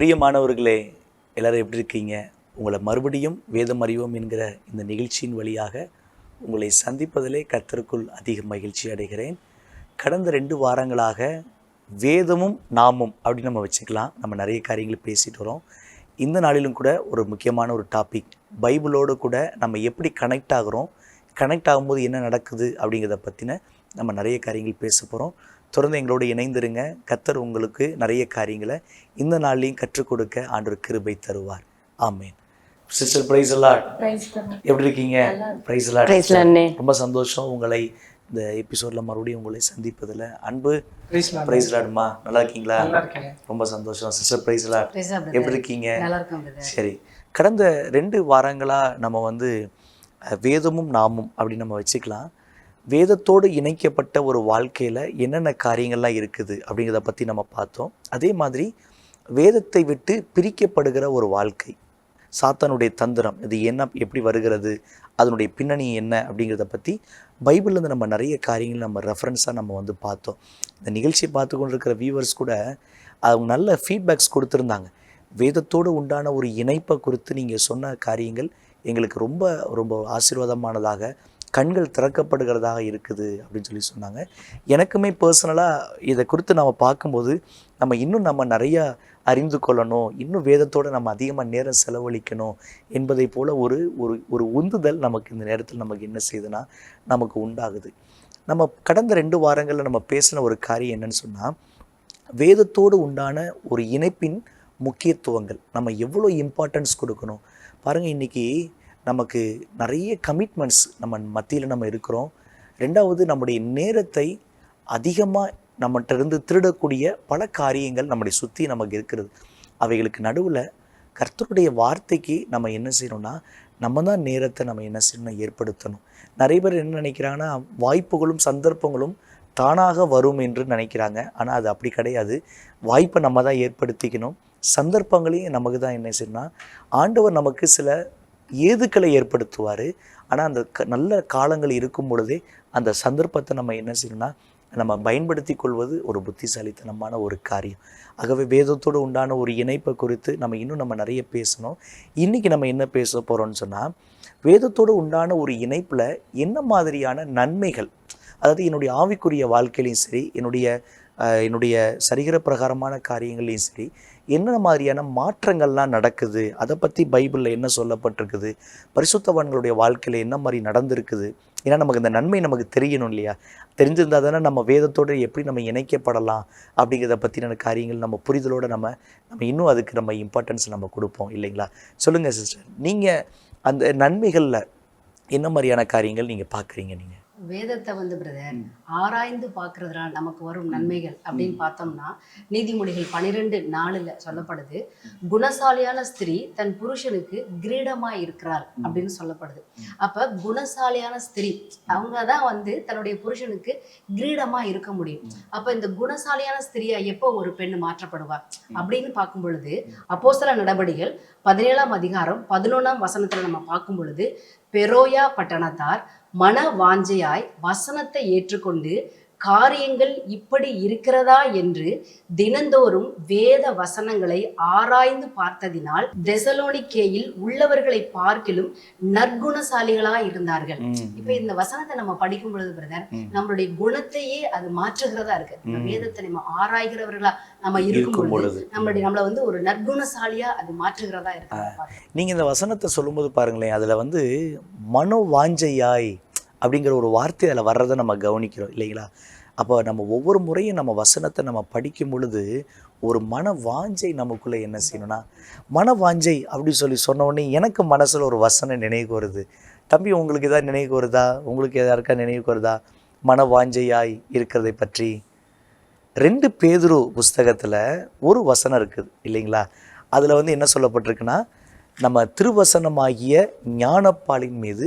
பிரியமானவர்களே, எல்லோரும் எப்படி இருக்கீங்க? உங்களை மறுபடியும் வேதம் அறிவோம் என்கிற இந்த நிகழ்ச்சியின் வழியாக உங்களை சந்திப்பதிலே கர்த்தருக்குள் அதிக மகிழ்ச்சி அடைகிறேன். கடந்த 2 வாரங்களாக வேதமும் நாமும் அப்படின்னு நம்ம வச்சுக்கலாம். நம்ம நிறைய காரியங்களை பேசிட்டு வரோம். இந்த நாளிலும் கூட ஒரு முக்கியமான ஒரு டாபிக், பைபிளோடு கூட நம்ம எப்படி கனெக்ட் ஆகிறோம், கனெக்ட் ஆகும்போது என்ன நடக்குது அப்படிங்கிறத பற்றின நம்ம நிறைய காரியங்கள் பேச போகிறோம். தொடர்ந்து எங்களோடு இணைந்திருங்க. கர்த்தர் உங்களுக்கு நிறைய காரியங்களை இந்த நாள்லையும் கற்றுக் கொடுக்க ஆண்டவர் கிருபை தருவார். ஆமென். Sister praise the lord. எப்படி இருக்கீங்க? Praise the lord. ரொம்ப சந்தோஷம் உங்களை இந்த எபிசோடில் மறுபடியும் உங்களை சந்திப்பதில். அன்பு பிரைஸ் தி லார்ட்மா, நல்லா இருக்கீங்களா? ரொம்ப சந்தோஷம் சிஸ்டர். Praise the lord. எப்படி இருக்கீங்க? சரி, கடந்த 2 வாரங்களாக நம்ம வேதமும் நாமும் அப்படின்னு நம்ம வச்சுக்கலாம். வேதத்தோடு இணைக்கப்பட்ட ஒரு வாழ்க்கையில் என்னென்ன காரியங்கள்லாம் இருக்குது அப்படிங்கிறத பற்றி நம்ம பார்த்தோம். அதே மாதிரி வேதத்தை விட்டு பிரிக்கப்படுகிற ஒரு வாழ்க்கை, சாத்தானுடைய தந்திரம், இது என்ன, எப்படி வருகிறது, அதனுடைய பின்னணி என்ன அப்படிங்கிறத பற்றி பைபிள்லேருந்து நம்ம நிறைய காரியங்கள் நம்ம ரெஃபரன்ஸாக நம்ம பார்த்தோம். இந்த நிகழ்ச்சியை பார்த்து கொண்டு இருக்கிற வியூவர்ஸ் கூட அவங்க நல்ல ஃபீட்பேக்ஸ் கொடுத்துருந்தாங்க. வேதத்தோடு உண்டான ஒரு இணைப்பை குறித்து நீங்கள் சொன்ன காரியங்கள் எங்களுக்கு ரொம்ப ரொம்ப ஆசீர்வாதமானதாக, கண்கள் திறக்கப்படுகிறதாக இருக்குது அப்படின்னு சொல்லி சொன்னாங்க. எனக்குமே பர்சனலாக இதை குறித்து நம்ம பார்க்கும்போது நம்ம நிறையா அறிந்து கொள்ளணும், இன்னும் வேதத்தோடு நம்ம அதிகமாக நேரம் செலவழிக்கணும் என்பதை போல் ஒரு ஒரு ஒரு உந்துதல் நமக்கு இந்த நேரத்தில் நமக்கு என்ன செய்யுதுன்னா நமக்கு உண்டாகுது. நம்ம கடந்த 2 வாரங்களில் நம்ம பேசின ஒரு காரியம் என்னன்னு சொன்னால், வேதத்தோடு உண்டான ஒரு இணைப்பின் முக்கியத்துவங்கள், நம்ம எவ்வளோ இம்பார்ட்டன்ஸ் கொடுக்கணும். பாருங்கள், இன்றைக்கி நமக்கு நிறைய கமிட்மெண்ட்ஸ் நம்ம மத்தியில் நம்ம இருக்கிறோம். 2வது, நம்முடைய நேரத்தை அதிகமாக நம்மகிட்ட இருந்து திருடக்கூடிய பல காரியங்கள் நம்முடைய சுற்றி நமக்கு இருக்கிறது. அவைகளுக்கு நடுவில் கர்த்தருடைய வார்த்தைக்கு நம்ம என்ன செய்யணும்னா, நம்ம தான் நேரத்தை நம்ம என்ன செய்யணும்னா ஏற்படுத்தணும். நிறைய பேர் என்ன நினைக்கிறாங்கன்னா, வாய்ப்புகளும் சந்தர்ப்பங்களும் தானாக வரும் என்று நினைக்கிறாங்க. ஆனால் அது அப்படி கிடையாது. வாய்ப்பை நம்ம தான் ஏற்படுத்திக்கணும். சந்தர்ப்பங்களையும் நமக்கு தான் என்ன செய்யணும்னா, ஆண்டவர் நமக்கு சில ஏதுக்களை ஏற்படுத்துவார். ஆனால் அந்த நல்ல காலங்கள் இருக்கும் பொழுதே அந்த சந்தர்ப்பத்தை நம்ம என்ன செய்யணும்னா நம்ம பயன்படுத்தி கொள்வது ஒரு புத்திசாலித்தனமான ஒரு காரியம். ஆகவே வேதத்தோடு உண்டான ஒரு இணைப்பை குறித்து நம்ம நிறைய பேசணும். இன்றைக்கி நம்ம என்ன பேச போகிறோம்னு சொன்னால், வேதத்தோடு உண்டான ஒரு இணைப்பில் என்ன மாதிரியான நன்மைகள், அதாவது என்னுடைய ஆவிக்குரிய வாழ்க்கையிலையும் சரி, என்னுடைய சரிகிற பிரகாரமான காரியங்களையும் சரி, என்ன மாதிரியான மாற்றங்கள்லாம் நடக்குது, அதை பற்றி பைபிளில் என்ன சொல்லப்பட்டிருக்குது, பரிசுத்தவான்களுடைய வாழ்க்கையில் என்ன மாதிரி நடந்திருக்குது. ஏன்னா நமக்கு இந்த நன்மை நமக்கு தெரியணும் இல்லையா? தெரிஞ்சிருந்தால் தானே நம்ம வேதத்தோடு எப்படி நம்ம இணைக்கப்படலாம் அப்படிங்கிறத பற்றின காரியங்கள் நம்ம புரிதலோடு நம்ம இன்னும் அதுக்கு நம்ம இம்பார்ட்டன்ஸ் நம்ம கொடுப்போம் இல்லைங்களா? சொல்லுங்கள் சிஸ்டர், நீங்கள் அந்த நன்மைகளில் என்ன மாதிரியான காரியங்கள் நீங்கள் பார்க்குறீங்க? நீங்கள் வேதத்தை பிரதர் ஆராய்ந்து பார்க்கறதுனால நமக்கு வரும் நன்மைகள் அப்படின்னு பார்த்தோம்னா, நீதிமொழிகள் 12:4 சொல்லப்படுது, குணசாலியான ஸ்திரீ தன் புருஷனுக்கு கிரீடமாய் இருக்கிறாள் அப்படின்னு சொல்லப்படுது. அப்ப குணசாலியான ஸ்திரீ அவங்க தான் தன்னுடைய புருஷனுக்கு கிரீடமா இருக்க முடியும். அப்ப இந்த குணசாலியான ஸ்திரீயா எப்போ ஒரு பெண் மாற்றப்படுவார் அப்படின்னு பார்க்கும் பொழுது, அப்போஸ்தல நடபடிகள் 17ஆம் அதிகாரம் 11ஆம் வசனத்துல நம்ம பார்க்கும் பொழுது, பெரோயா பட்டணத்தார் மன வாஞ்சையாய் வசனத்தை ஏற்றுக்கொண்டு காரியங்கள் இப்படி இருக்கிறதா என்று தினந்தோறும் வேத வசனங்களை ஆராய்ந்து பார்த்ததினால் தெசலோனிக்கேயில் உள்ளவர்களை பார்க்கிலும் நற்குணசாலிகளா இருந்தார்கள். இப்ப இந்த வசனத்தை நம்ம படிக்கும் பொழுது பிரதர், நம்மளுடைய குணத்தையே அது மாற்றுகிறதா இருக்கு. வேதத்தை நம்ம ஆராய்கிறவர்களா நம்ம இருக்கும் பொழுது நம்மளை ஒரு நற்குணசாலியா அது மாற்றுகிறதா இருக்கு. நீங்க இந்த வசனத்தை சொல்லும்போது பாருங்களேன், அதுல மனோ வாஞ்சையாய் அப்படிங்கிற ஒரு வார்த்தை அதில் வர்றதை நம்ம கவனிக்கிறோம் இல்லைங்களா? அப்போ நம்ம ஒவ்வொரு முறையும் நம்ம வசனத்தை நம்ம படிக்கும் பொழுது ஒரு மன வாஞ்சை நமக்குள்ளே என்ன செய்யணும்னா, மன வாஞ்சை அப்படின்னு சொன்ன உடனே எனக்கு மனசில் ஒரு வசனம் நினைவுக்கு வருது. தம்பி, உங்களுக்கு எதாவது நினைவுக்கு வருதா? உங்களுக்கு எதாருக்கா நினைவுக்கு வருதா மன வாஞ்சையாய் இருக்கிறதை பற்றி? 2 பேதுரு புஸ்தகத்தில் ஒரு வசனம் இருக்குது இல்லைங்களா? அதில் என்ன சொல்லப்பட்டிருக்குன்னா, நம்ம திருவசனமாகிய ஞானப்பாலின் மீது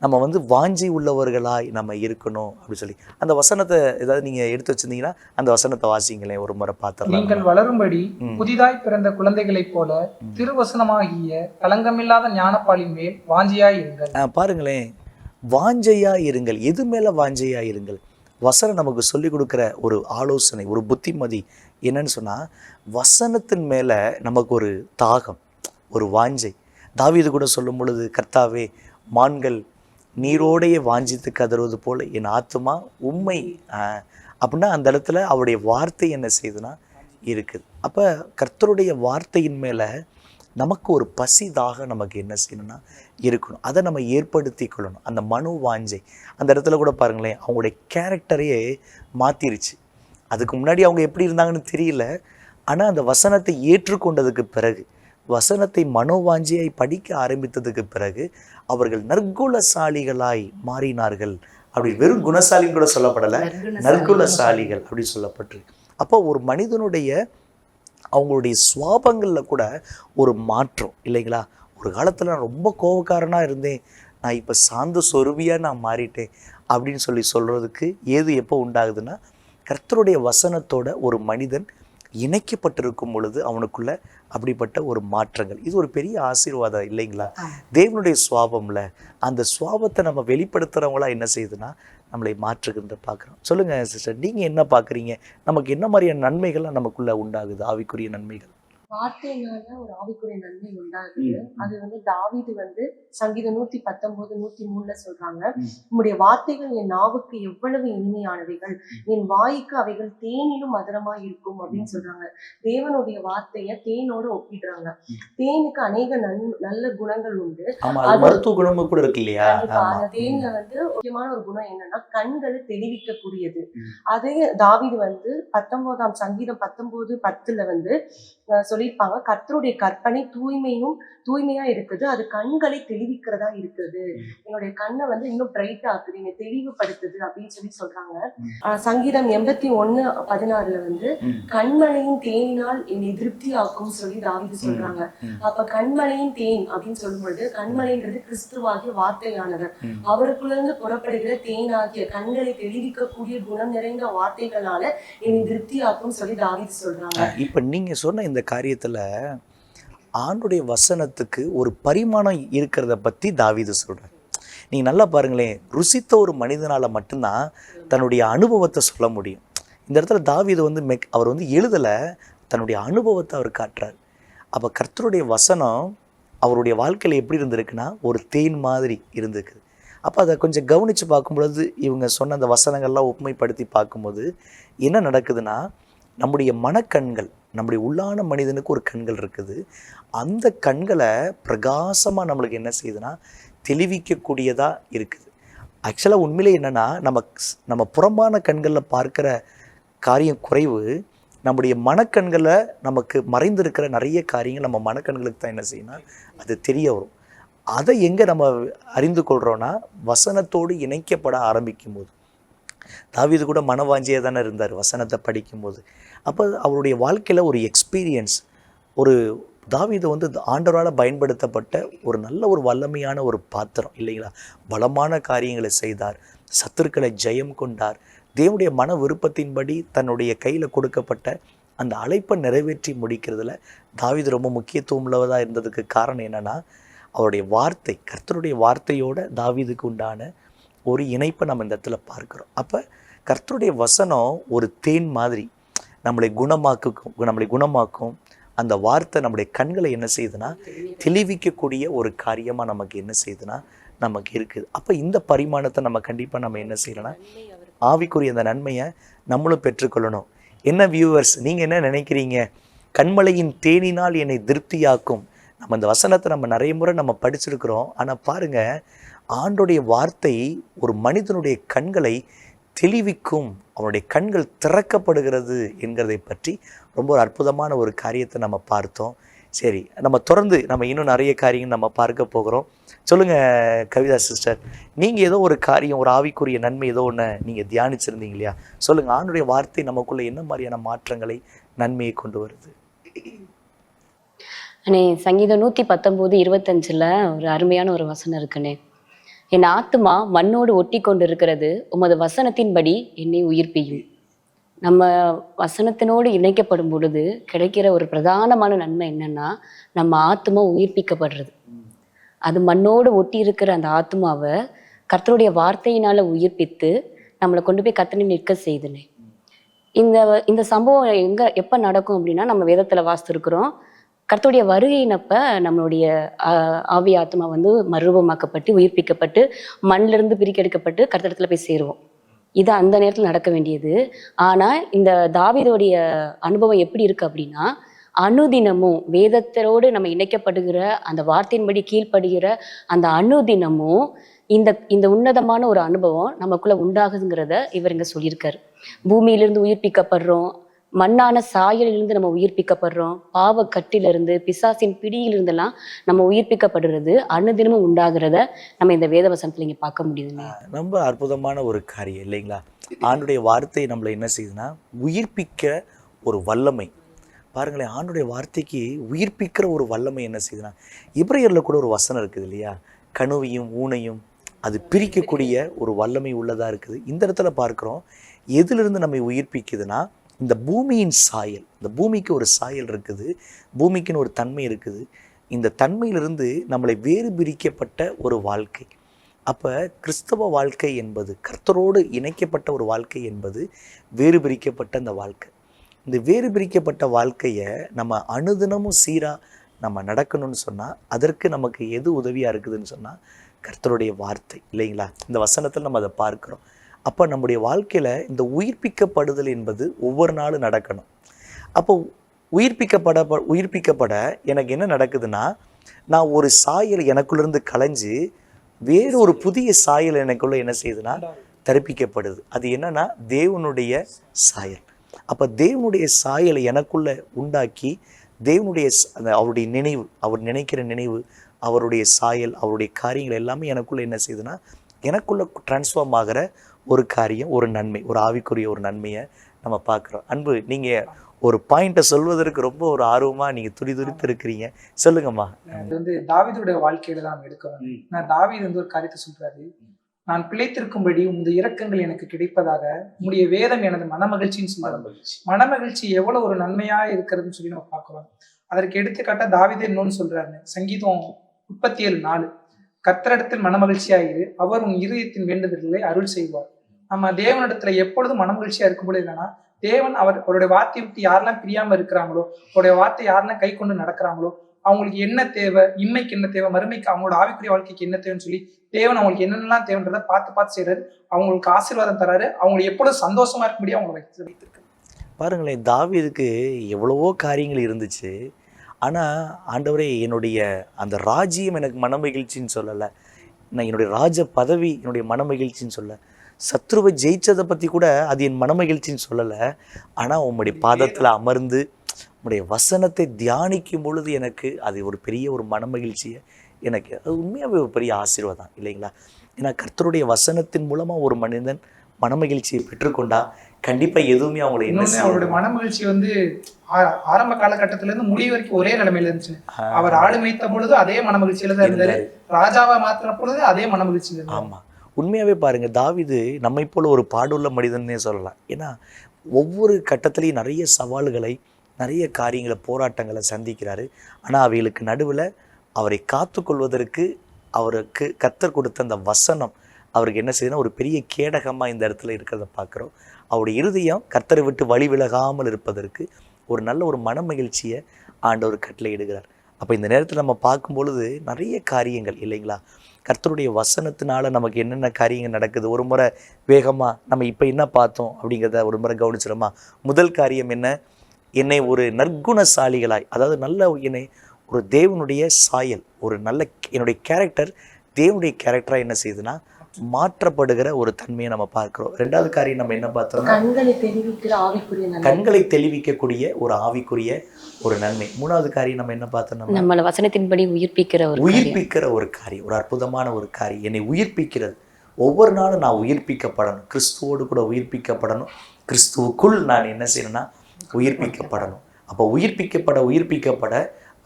நம்ம வாஞ்சி உள்ளவர்களாய் நம்ம இருக்கணும் அப்படின்னு சொல்லி அந்த வசனத்தை ஏதாவது நீங்க எடுத்து வச்சிருந்தீங்கன்னா அந்த வசனத்தை வாசிங்களேன், ஒரு முறை பார்த்துடலாம். நீங்கள் வளரும்படி புதிதாய் பிறந்த குழந்தைகளைப் போல திருவசனமாகிய களங்கமில்லாத ஞானப்பாலின் மேல் வாஞ்சியாய் இருங்கள். பாருங்களேன், வாஞ்சையா இருங்கள். எது மேல வாஞ்சையா இருங்கள்? வசனம் நமக்கு சொல்லிக் கொடுக்குற ஒரு ஆலோசனை, ஒரு புத்திமதி என்னன்னு சொன்னால், வசனத்தின் மேலே நமக்கு ஒரு தாகம், ஒரு வாஞ்சை. தாவீது கூட சொல்லும் பொழுது, கர்த்தாவே மான்கள் நீரோடையே வாஞ்சித்து கதறுவது போல் என் ஆத்துமா உண்மை அப்படின்னா அந்த இடத்துல அவருடைய வார்த்தை என்ன செய்யுதுன்னா இருக்குது. அப்போ கர்த்தருடைய வார்த்தையின் மேலே நமக்கு ஒரு பசிதாக நமக்கு என்ன செய்யணும்னா இருக்கணும். அதை நம்ம ஏற்படுத்தி கொள்ளணும். அந்த மனு வாஞ்சை அந்த இடத்துல கூட பாருங்களேன், அவங்களுடைய கேரக்டரையே மாற்றிருச்சு. அதுக்கு முன்னாடி அவங்க எப்படி இருந்தாங்கன்னு தெரியல. ஆனால் அந்த வசனத்தை ஏற்றுக்கொண்டதுக்கு பிறகு, வசனத்தை மனோவாஞ்சியை படிக்க ஆரம்பித்ததுக்கு பிறகு அவர்கள் நற்குணசாலிகளாய் மாறினார்கள். அப்படி வெறும் குணசாலின்னு கூட சொல்லப்படலை, நற்குணசாலிகள் அப்படி சொல்லப்பட்டிருக்கு. அப்போ ஒரு மனிதனுடைய அவங்களுடைய சுவாபங்களில் கூட ஒரு மாற்றம் இல்லைங்களா? ஒரு காலத்தில் நான் ரொம்ப கோபக்காரனாக இருந்தேன், நான் இப்போ சாந்த சொருவியாக நான் மாறிட்டேன் அப்படின்னு சொல்கிறதுக்கு ஏது எப்போ உண்டாகுதுன்னா, கர்த்தருடைய வசனத்தோட ஒரு மனிதன் இணைக்கப்பட்டிருக்கும் பொழுது அவனுக்குள்ள அப்படிப்பட்ட ஒரு மாற்றங்கள். இது ஒரு பெரிய ஆசீர்வாதம் இல்லைங்களா? தேவனுடைய சுவாபம்ல அந்த சுவாபத்தை நம்ம வெளிப்படுத்துகிறவங்களா என்ன செய்யுதுன்னா நம்மளை மாற்றுகின்ற பார்க்குறோம். சொல்லுங்கள் சிஸ்டர், நீங்கள் என்ன பார்க்குறீங்க? நமக்கு என்ன மாதிரியான நன்மைகள்லாம் நமக்குள்ளே உண்டாகுது, ஆவிக்குரிய நன்மைகள்? வார்த்தையினால ஒரு ஆவிக்குரிய நன்மை உண்டாகுது. அது தாவீது சங்கீதம் 119:103 சொல்றாங்க, உம்முடைய வார்த்தைகள் என் நாவுக்கு எவ்வளவு இனிமையானவைகள், என் வாய்க்கு அவைகள் தேனிலும் மதுரமாய் இருக்கும் அப்படின்னு சொல்றாங்க. தேவனுடைய வார்த்தைய தேனோடு ஒப்பிடுறாங்க. தேனுக்கு அநேக நல்ல குணங்கள் உண்டு. மருத்துவ குணமும் கூட இருக்கு இல்லையா? அந்த தேன்ல முக்கியமான ஒரு குணம் என்னன்னா கண்களை தெளிவிக்கக்கூடியது. அதே தாவீது 19ஆம் சங்கீதம் 19:10 சொல்லியிருப்பாங்க, கர்த்தருடைய கற்பனை தூய்மையா இருக்குது, அது கண்களை தெளிவிக்கிறதா இருக்குது, என்னுடைய கண்ணை இன்னும் பிரைட்டா ஆக்குது, என்னை தெளிவுபடுத்துது அப்படின்னு சொல்றாங்க. சங்கீதம் 81:16 கண்மலையின் தேனினால் என்னை திருப்தி ஆக்கும் சொல்லி தாவீது சொல்றாங்க. அப்ப கண்மலையின் தேன் அப்படின்னு சொல்லும் பொழுது, கண்மலைன்றது கிறிஸ்துவாகிய வார்த்தையானவர். அவருக்குள்ள புறப்படுகிற தேனாகிய கண்களை தெளிவிக்கக்கூடிய குணம் நிறைந்த வார்த்தைகளால என்னை திருப்தி ஆக்கும் சொல்லி தாவீது சொல்றாங்க. இப்ப நீங்க சொன்ன இந்த காரியத்துல ஆண்டுடைய வசனத்துக்கு ஒரு பரிமாணம் இருக்கிறத பத்தி தாவீது சொல்றார். நீங்க நல்லா பாருங்களேன், ருசித்த ஒரு மனிதனால மட்டும்தான் தன்னுடைய அனுபவத்தை சொல்ல முடியும். இந்த இடத்துல தாவீது அவர் எழுதலை, தன்னுடைய அனுபவத்தை அவர் காட்டுறார். அப்போ கர்த்தருடைய வசனம் அவருடைய வாழ்க்கையில் எப்படி இருந்திருக்குன்னா ஒரு தேன் மாதிரி இருந்திருக்குது. அப்போ அதை கொஞ்சம் கவனித்து பார்க்கும்பொழுது, இவங்க சொன்ன அந்த வசனங்கள்லாம் ஒப்புமைப்படுத்தி பார்க்கும்போது என்ன நடக்குதுன்னா, நம்முடைய மனக்கண்கள், நம்முடைய உள்ளான மனிதனுக்கு ஒரு கண்கள் இருக்குது. அந்த கண்களை பிரகாசமாக நம்மளுக்கு என்ன செய்யுதுன்னா தெளிவிக்கக்கூடியதாக இருக்குது. ஆக்சுவலாக உண்மையிலே என்னென்னா, நம்ம புறம்பான கண்களில் பார்க்குற காரியம் குறைவு, நம்முடைய மனக்கண்களில் நமக்கு மறைந்திருக்கிற நிறைய காரியங்கள் நம்ம மனக்கண்களுக்கு தான் என்ன செய்யணும், அது தெரிய வரும். அதை எங்கே நம்ம அறிந்து கொள்கிறோன்னா, வசனத்தோடு இணைக்கப்பட ஆரம்பிக்கும் போது. தாவீது கூட மனவாஞ்சியாக தானே இருந்தார் வசனத்தை படிக்கும்போது. அப்போ அவருடைய வாழ்க்கையில் ஒரு எக்ஸ்பீரியன்ஸ், ஒரு தாவீது ஆண்டவரால் பயன்படுத்தப்பட்ட ஒரு நல்ல ஒரு வல்லமையான ஒரு பாத்திரம் இல்லைங்களா? பலமான காரியங்களை செய்தார், சத்துருக்களை ஜெயம் கொண்டார், தேவனுடைய மன விருப்பத்தின்படி தன்னுடைய கையில் கொடுக்கப்பட்ட அந்த அழைப்பை நிறைவேற்றி முடிக்கிறதுல தாவீது ரொம்ப முக்கியத்துவம் உள்ளவதாக இருந்ததுக்கு காரணம் என்னென்னா, அவருடைய வார்த்தை, கர்த்தருடைய வார்த்தையோட தாவீதுக்கு உண்டான ஒரு இணைப்பை நம்ம இந்த இடத்துல பார்க்குறோம். அப்போ கர்த்தருடைய வசனம் ஒரு தேன் மாதிரி நம்மளை குணமாக்கும். அந்த வார்த்தை நம்முடைய கண்களை என்ன செய்யுதுன்னா தெளிவிக்கக்கூடிய ஒரு காரியமாக நமக்கு என்ன செய்யுதுன்னா நமக்கு இருக்குது. அப்போ இந்த பரிமாணத்தை நம்ம கண்டிப்பாக நம்ம என்ன செய்யலைன்னா ஆவிக்குரிய அந்த நன்மையை நம்மளும் பெற்றுக்கொள்ளணும். என்ன வியூவர்ஸ், நீங்கள் என்ன நினைக்கிறீங்க? கண்மலையின் தேனினால் என்னை திருப்தியாக்கும். நம்ம இந்த வசனத்தை நம்ம நிறைய முறை நம்ம படிச்சிருக்கிறோம். ஆனால் பாருங்கள், ஆண்டோடைய வார்த்தை ஒரு மனிதனுடைய கண்களை தெளிவிக்கும், அவனுடைய கண்கள் திறக்கப்படுகிறது என்கிறதை பற்றி ரொம்ப ஒரு அற்புதமான ஒரு காரியத்தை நம்ம பார்த்தோம். சரி, நம்ம தொடர்ந்து நம்ம இன்னும் நிறைய காரியங்கள் நம்ம பார்க்க போகிறோம். சொல்லுங்கள் கவிதா சிஸ்டர், நீங்கள் ஏதோ ஒரு காரியம், ஒரு ஆவிக்குரிய நன்மை ஏதோ ஒன்று நீங்கள் தியானிச்சிருந்தீங்க இல்லையா? சொல்லுங்கள், ஆண்டோடைய வார்த்தை நமக்குள்ளே என்ன மாதிரியான மாற்றங்களை, நன்மையை கொண்டு வருது? அண்ணே, சங்கீதம் 119:25 ஒரு அருமையான ஒரு வசனம் இருக்குண்ணே. என் ஆத்துமா மண்ணோடு ஒட்டி கொண்டு இருக்கிறது, உமது வசனத்தின்படி என்னை உயிர்ப்பியும். நம்ம வசனத்தினோடு இணைக்கப்படும் பொழுது கிடைக்கிற ஒரு பிரதானமான நன்மை என்னன்னா, நம்ம ஆத்துமா உயிர்ப்பிக்கப்படுறது. அது மண்ணோடு ஒட்டி இருக்கிற அந்த ஆத்துமாவை கர்த்தருடைய வார்த்தையினால உயிர்ப்பித்து நம்மளை கொண்டு போய் கர்த்தனை நிற்க செய்துனே. இந்த இந்த சம்பவம் எப்போ நடக்கும் அப்படின்னா, நம்ம வேதத்தில் வாசித்திருக்கிறோம். கர்த்தருடைய வருகையினப்ப நம்மளுடைய ஆவி ஆத்மா வந்து மறுரூபமாக்கப்பட்டு உயிர்ப்பிக்கப்பட்டு மண்ணிலிருந்து பிரிக்கெடுக்கப்பட்டு கர்த்தரிடத்துல போய் சேருவோம். இது அந்த நேரத்தில் நடக்க வேண்டியது. ஆனால் இந்த தாவீதுடைய அனுபவம் எப்படி இருக்கு அப்படின்னா, அனுதினமும் வேதத்தோடு நம்ம இணைக்கப்படுகிற அந்த வார்த்தையின்படி கீழ்ப்படுகிற அந்த அனுதினமும் இந்த உன்னதமான ஒரு அனுபவம் நமக்குள்ள உண்டாகுதுங்கிறத இவர் இங்க சொல்லியிருக்காரு. பூமியிலிருந்து உயிர்ப்பிக்கப்படுறோம், மண்ணான சாயலிலிருந்து நம்ம உயிர்ப்பிக்கப்படுறோம், பாவ கட்டிலிருந்து பிசாசின் பிடியிலிருந்தெல்லாம் நம்ம உயிர்ப்பிக்கப்படுறது அனுதினமும் உண்டாகிறத நம்ம இந்த வேத வசனத்துல இங்க பார்க்க முடியுதுங்க. ரொம்ப அற்புதமான ஒரு காரியம் இல்லைங்களா? ஆண்டுடைய வார்த்தை நம்மளை என்ன செய்யுதுன்னா உயிர்ப்பிக்க ஒரு வல்லமை. பாருங்களேன், ஆண்டுடைய வார்த்தைக்கு உயிர்ப்பிக்கிற ஒரு வல்லமை என்ன செய்யுதுன்னா, எபிரேயர்ல கூட ஒரு வசனம் இருக்குது இல்லையா? கணுவையும் ஊனையும் அது பிரிக்கக்கூடிய ஒரு வல்லமை உள்ளதாக இருக்குது. இந்த இடத்துல பார்க்குறோம், எதிலிருந்து நம்மை உயிர்ப்பிக்குதுன்னா இந்த பூமியின் சாயல். இந்த பூமிக்கு ஒரு சாயல் இருக்குது, பூமிக்குன்னு ஒரு தன்மை இருக்குது. இந்த தன்மையிலிருந்து நம்மளை வேறு பிரிக்கப்பட்ட ஒரு வாழ்க்கை. அப்போ கிறிஸ்தவ வாழ்க்கை என்பது, கர்த்தரோடு இணைக்கப்பட்ட ஒரு வாழ்க்கை என்பது வேறு பிரிக்கப்பட்ட அந்த வாழ்க்கை. இந்த வேறு பிரிக்கப்பட்ட வாழ்க்கையை நம்ம அனுதினமும் சீராக நம்ம நடக்கணும்னு சொன்னால் அதற்கு நமக்கு எது உதவியாக இருக்குதுன்னு சொன்னால் கர்த்தருடைய வார்த்தை இல்லைங்களா? இந்த வசனத்தில் நம்ம அதை பார்க்குறோம். அப்போ நம்முடைய வாழ்க்கையில் இந்த உயிர்ப்பிக்கப்படுதல் என்பது ஒவ்வொரு நாளும் நடக்கணும். அப்போ உயிர்ப்பிக்கப்பட எனக்கு என்ன நடக்குதுன்னா, நான் ஒரு சாயல் எனக்குள்ளேருந்து களைஞ்சு வேறு ஒரு புதிய சாயல் எனக்குள்ளே என்ன செய்யுதுன்னா தரிப்பிக்கப்படுது. அது என்னன்னா தேவனுடைய சாயல். அப்போ தேவனுடைய சாயலை எனக்குள்ளே உண்டாக்கி தேவனுடைய அவருடைய நினைவு, அவர் நினைக்கிற நினைவு, அவருடைய சாயல், அவருடைய காரியங்கள் எல்லாமே எனக்குள்ளே என்ன செய்யுதுன்னா எனக்குள்ளே டிரான்ஸ்ஃபார்ம் ஆகிற ஒரு காரியம், ஒரு நன்மை, ஒரு ஆவிக்குரிய ஒரு நன்மையை நம்ம பார்க்குறோம். அன்பு, நீங்கள் ஒரு பாயிண்ட்டை சொல்வதற்கு ரொம்ப ஒரு ஆர்வமாக நீங்கள் துடிதுடித்து இருக்கிறீங்க, சொல்லுங்கம்மா. அது வந்து தாவீதுடைய வாழ்க்கையில தான் நம்ம எடுக்கிறோம். நான் தாவீது வந்து ஒரு காரியத்தை சொல்றாரு, நான் பிழைத்திருக்கும்படி உமது இரக்கங்கள் எனக்கு கிடைப்பதாக உம்முடைய வேதம் எனது மனமகிழ்ச்சின்னு சொல்றாரு. மனமகிழ்ச்சி எவ்வளவு ஒரு நன்மையா இருக்கிறதுன்னு சொல்லி நம்ம பார்க்கிறோம். அதற்கு எடுத்துக்காட்டா தாவீது இன்னொன்னு சொல்றாரு, சங்கீதம் 37:4, கர்த்தரிடத்தில் மனமகிழ்ச்சியாயிரு, அவர் உன் இருதயத்தின் வேண்டுதல்களை அருள் செய்வார். நம்ம தேவனிடத்துல எப்பொழுதும் மனமகிழ்ச்சியா இருக்கும்போது என்னன்னா, தேவன் அவருடைய வார்த்தையை விட்டு யாரெல்லாம் பிரியாம இருக்கிறாங்களோ, அவருடைய வார்த்தை யாரெல்லாம் கை கொண்டு நடக்கிறாங்களோ, அவங்களுக்கு என்ன தேவை, இன்மைக்கு என்ன தேவை, மறுமைக்கு அவங்களோட ஆவிக்குரிய வாழ்க்கைக்கு என்ன தேவைன்னு சொல்லி தேவன் அவங்களுக்கு என்னென்னலாம் தேவைன்றதை பார்த்து செய்யறாரு. அவங்களுக்கு ஆசீர்வாதம் தராரு. அவங்களுக்கு எப்பொழுதும் சந்தோஷமா இருக்கும்படி அவங்களை வைத்திருக்காரு. பாருங்களேன், தாவீதுக்கு எவ்வளவோ காரியங்கள் இருந்துச்சு. ஆனால் ஆண்டவரே, என்னுடைய அந்த ராஜ்யம் எனக்கு மனமகிழ்ச்சின்னு சொல்லலை, நான் என்னுடைய ராஜ பதவி என்னுடைய மனமகிழ்ச்சின்னு சொல்ல, சத்ருவை ஜெயிச்சதை பற்றி கூட அது என் மனமகிழ்ச்சின்னு சொல்லலை. ஆனால் உம்முடைய பாதத்தில் அமர்ந்து உம்முடைய வசனத்தை தியானிக்கும் பொழுது எனக்கு அது ஒரு பெரிய ஒரு மனமகிழ்ச்சியை எனக்கு, அது உண்மையாகவே ஒரு பெரிய ஆசீர்வாதம் இல்லைங்களா? ஏன்னா கர்த்தருடைய வசனத்தின் மூலமாக ஒரு மனிதன் மனமகிழ்ச்சியை பெற்றுக்கொண்டா கண்டிப்பாக எதுவுமே அவங்களை என்ன, அவருடைய மனமகிழ்ச்சி வந்து ஆரம்ப காலகட்டத்தில இருந்து முடிவு வரைக்கும் ஒரே நிலைமையில இருந்துச்சு. அவர் ஆடு மேய்த்த பொழுது அதே மனமகிழ்ச்சியில தான் இருந்தாரு, ராஜாவா மாத்தின பொழுது அதே மனமகிழ்ச்சியில இருந்தாரு. ஆமாம், உண்மையாகவே பாருங்கள், தாவீது நம்மை போல ஒரு பாடுள்ள மனிதன்னே சொல்லலாம். ஏன்னா ஒவ்வொரு கட்டத்திலையும் நிறைய சவால்களை, நிறைய காரியங்களை, போராட்டங்களை சந்திக்கிறாரு. ஆனால் அவைகளுக்கு நடுவில் அவரை காத்து கொள்வதற்கு அவருக்கு கர்த்தர் கொடுத்த அந்த வசனம் அவருக்கு என்ன செய்யுதுன்னா ஒரு பெரிய கேடகமாக இந்த இடத்துல இருக்கிறத பார்க்குறோம். அவருடைய இருதயம் கர்த்தரை விட்டு வழி விலகாமல் இருப்பதற்கு ஒரு நல்ல ஒரு மன மகிழ்ச்சியை ஆண்டவர் கட்டளை இடுகிறார். அப்போ இந்த நேரத்தில் நம்ம பார்க்கும் பொழுது நிறைய காரியங்கள் இல்லைங்களா, கர்த்தருடைய வசனத்தினால நமக்கு என்னென்ன காரியங்கள் நடக்குது. ஒரு முறை வேகமாக நம்ம இப்போ என்ன பார்த்தோம் அப்படிங்கிறத ஒரு முறை கவனிச்சிடமா. முதல் காரியம் என்ன, என்னை ஒரு நற்குணசாலிகளாய், அதாவது நல்ல என்னை ஒரு தேவனுடைய சாயல், ஒரு நல்ல என்னுடைய கேரக்டர் தேவனுடைய கேரக்டராக என்ன செய்யுதுன்னா மாற்றப்படுகிற ஒரு தன்மையை நம்ம பார்க்கிறோம். ரெண்டாவது காரியம் நம்ம என்ன பார்த்தோம்னா கண்களை தெளிவிக்கக்கூடிய ஒரு ஆவிக்குரிய ஒரு நன்மை. மூணாவது காரியம் நம்ம என்ன பார்த்தோம்னா நம்மள வசனத்தின்படி உயிர்ப்பிக்கிற ஒரு காரியம், ஒரு அற்புதமான ஒரு காரியம், என்னை உயிர்ப்பிக்கிறது. ஒவ்வொரு நாளும் நான் உயிர்ப்பிக்கப்படணும், கிறிஸ்துவோடு கூட உயிர்ப்பிக்கப்படணும், கிறிஸ்துவுக்குள் நான் என்ன செய்யணும்னா உயிர்ப்பிக்கப்படணும். அப்போ உயிர்ப்பிக்கப்பட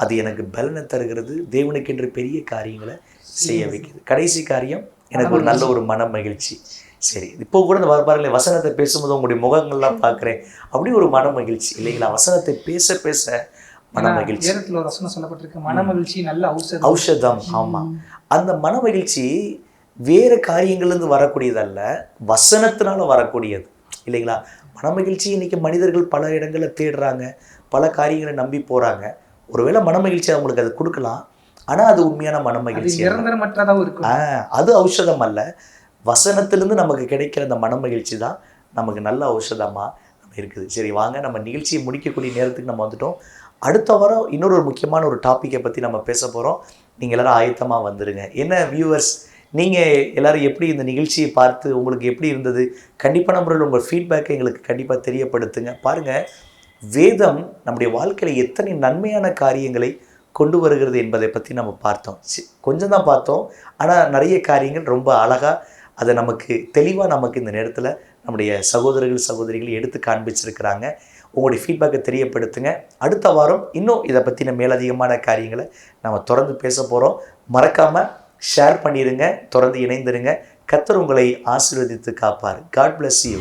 அது எனக்கு பலனை தருகிறது, தேவனுக்கு என்று பெரிய காரியங்களை செய்ய வைக்குது. கடைசி காரியம் எனக்கு ஒரு நல்ல ஒரு மன மகிழ்ச்சி. சரி, இப்போ கூட இந்த பாருங்களேன், வசனத்தை பேசும்போது உங்களுடைய முகங்கள்லாம் பார்க்குறேன், அப்படி ஒரு மன மகிழ்ச்சி இல்லைங்களா? வசனத்தை பேச மன மகிழ்ச்சி. வசனம் சொல்லப்பட்டிருக்கு, மன மகிழ்ச்சி நல்ல ஔஷதம். ஆமாம், அந்த மன மகிழ்ச்சி வேறு காரியங்கள்லேருந்து வரக்கூடியதல்ல, வசனத்தினால வரக்கூடியது இல்லைங்களா? மனமகிழ்ச்சி இன்னைக்கு மனிதர்கள் பல இடங்களில் தேடுறாங்க, பல காரியங்களை நம்பி போகிறாங்க. ஒருவேளை மனமகிழ்ச்சி அவங்களுக்கு அது கொடுக்கலாம், ஆனால் அது உண்மையான மனமகிழ்ச்சி நிரந்தரமற்றதாகவும் இருக்கும். அது ஔஷதம் அல்ல. வசனத்திலிருந்து நமக்கு கிடைக்கிற அந்த மனமகிழ்ச்சி தான் நமக்கு நல்ல ஔஷதமாக நம்ம இருக்குது. சரி, வாங்க நம்ம நிகழ்ச்சியை முடிக்கக்கூடிய நேரத்துக்கு நம்ம வந்துட்டோம். அடுத்த வாரம் இன்னொரு முக்கியமான ஒரு டாப்பிக்கை பற்றி நம்ம பேச போகிறோம். நீங்கள் எல்லோரும் ஆயத்தமாக வந்துடுங்க. என்ன வியூவர்ஸ், நீங்கள் எல்லோரும் எப்படி இந்த நிகழ்ச்சியை பார்த்து உங்களுக்கு எப்படி இருந்தது? கண்டிப்பான முறையில் உங்கள் ஃபீட்பேக்கை எங்களுக்கு கண்டிப்பாக தெரியப்படுத்துங்க. பாருங்கள், வேதம் நம்முடைய வாழ்க்கையில் எத்தனை நன்மையான காரியங்களை கொண்டு வருகிறது என்பதை பற்றி நம்ம பார்த்தோம். கொஞ்சம் தான் பார்த்தோம், ஆனால் நிறைய காரியங்கள் ரொம்ப அழகாக அதை நமக்கு தெளிவாக நமக்கு இந்த நேரத்தில் நம்முடைய சகோதரர்கள் சகோதரிகள் எடுத்து காண்பிச்சிருக்கிறாங்க. உங்களுடைய ஃபீட்பேக்கை தெரியப்படுத்துங்க. அடுத்த வாரம் இன்னும் இதை பற்றின மேலதிகமான காரியங்களை நம்ம தொடர்ந்து பேச போகிறோம். மறக்காமல் ஷேர் பண்ணிடுங்க, தொடர்ந்து இணைந்திருங்க. கர்த்தர் உங்களை ஆசீர்வதித்து காப்பார். God bless you.